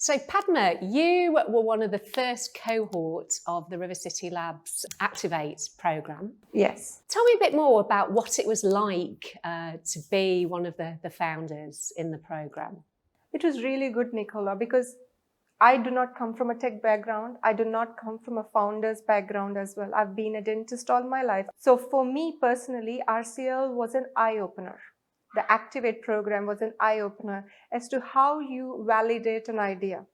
So Padma, you were one of the first cohorts of the River City Labs Activate programme. Yes. Tell me a bit more about what it was like to be one of the founders in the programme. It was really good, Nicola, because I do not come from a tech background. I do not come from a founder's background as well. I've been a dentist all my life. So for me personally, RCL was an eye-opener. The Activate program was an eye-opener as to how you validate an idea,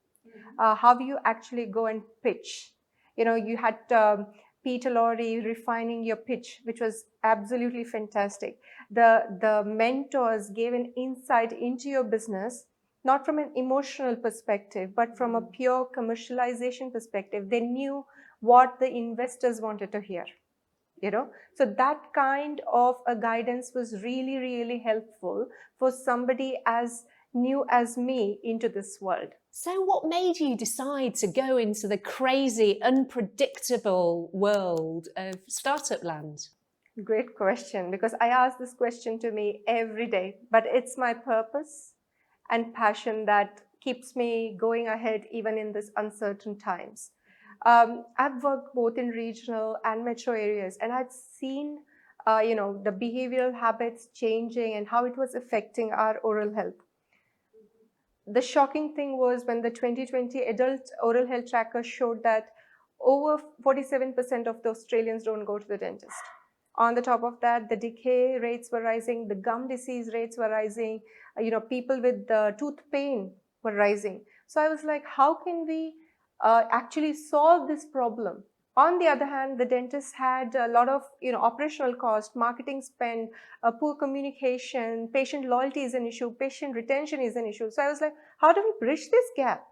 how you actually go and pitch. You know, you had Peter Lorre refining your pitch, which was absolutely fantastic. The mentors gave an insight into your business, not from an emotional perspective, but from a pure commercialization perspective. They knew what the investors wanted to hear, you know. So that kind of a guidance was really, really helpful for somebody as new as me into this world. So what made you decide to go into the crazy, unpredictable world of startup land? Great question, because I ask this question to me every day, but it's my purpose and passion that keeps me going ahead even in these uncertain times. I've worked both in regional and metro areas, and I've seen the behavioral habits changing and how it was affecting our oral health. The shocking thing was when the 2020 adult oral health tracker showed that over 47% of the Australians don't go to the dentist. On the top of that, the decay rates were rising, the gum disease rates were rising, people with tooth pain were rising. So I was like, how can we actually solve this problem? On the other hand, the dentists had a lot of operational cost, marketing spend, poor communication, patient loyalty is an issue, patient retention is an issue. So I was like, how do we bridge this gap?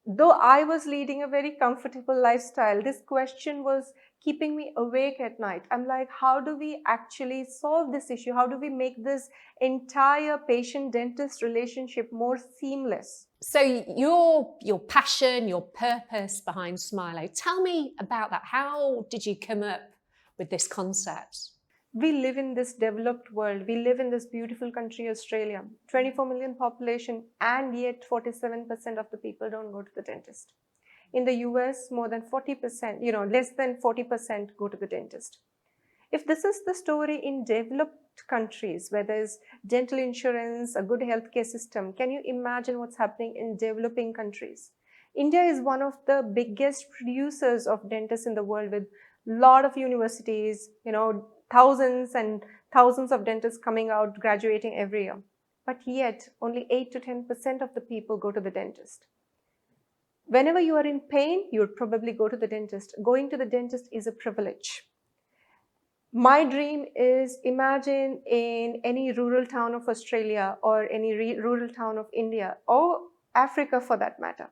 Though I was leading a very comfortable lifestyle, this question was keeping me awake at night. I'm like, how do we actually solve this issue? How do we make this entire patient-dentist relationship more seamless? So your passion, your purpose behind Smilo, tell me about that. How did you come up with this concept? We live in this developed world. We live in this beautiful country, Australia. 24 million population, and yet 47% of the people don't go to the dentist. In the US, more than 40%, less than 40% go to the dentist. If this is the story in developed countries where there's dental insurance, a good healthcare system, can you imagine what's happening in developing countries? India is one of the biggest producers of dentists in the world, with a lot of universities, thousands and thousands of dentists coming out, graduating every year. But yet, only 8 to 10% of the people go to the dentist. Whenever you are in pain, you would probably go to the dentist. Going to the dentist is a privilege. My dream is, imagine in any rural town of Australia or any rural town of India or Africa for that matter,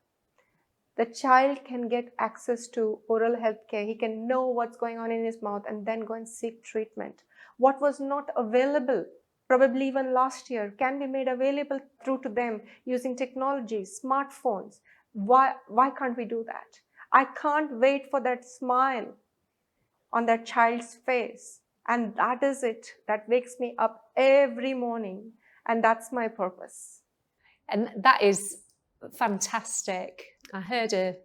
the child can get access to oral health care. He can know what's going on in his mouth and then go and seek treatment. What was not available, probably even last year, can be made available through to them using technology, smartphones. Why can't we do that? I can't wait for that smile on that child's face. And that is it. That wakes me up every morning. And that's my purpose. And that is fantastic. I heard a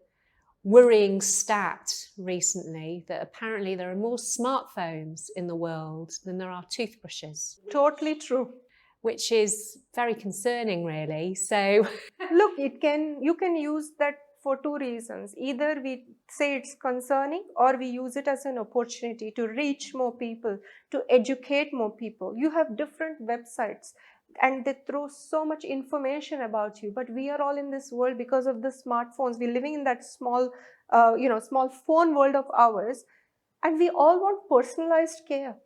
worrying stat recently that apparently there are more smartphones in the world than there are toothbrushes. Totally true. Which is very concerning, really. So look, you can use that for two reasons. Either we say it's concerning, or we use it as an opportunity to reach more people, to educate more people. You have different websites and they throw so much information about you, but we are all in this world because of the smartphones. We're living in that small phone world of ours, and we all want personalized care.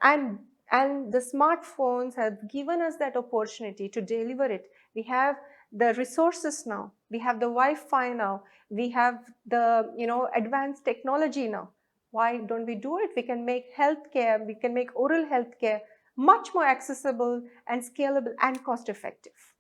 Yeah. And the smartphones have given us that opportunity to deliver it. We have the resources now. We have the Wi-Fi now. We have the advanced technology now. Why don't we do it? We can make healthcare, we can make oral healthcare much more accessible and scalable and cost effective.